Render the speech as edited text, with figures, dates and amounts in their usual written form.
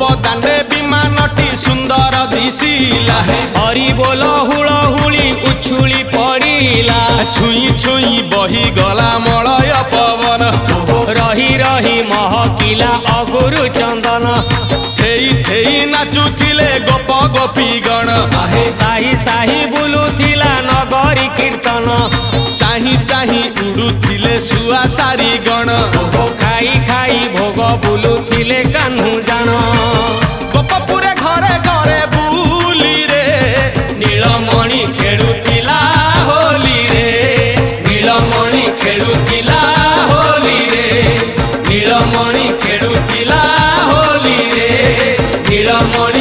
गोपदाने विमानटी सुंदर दिशिला हरि बोल हुलहुली उछुली पड़िला छुई छुई बही गला मलय पवन रही रही महकिला अगुरु चंदन थेई थेई नाचुथिले गोप गोपी गण साही साही बुलुथिला नगरी कीर्तन चाही चाही उड़ुथिले सुआ सारी गण खाई खाई भोग बुलुथिले कान्हू जान गोपपुरे घरे घरे बुली रे नीलमणि खेलुथिला होली रे नीलमणि खेलुथिला होली रे नीलमणि खेलुथिला होली रे नीलमणि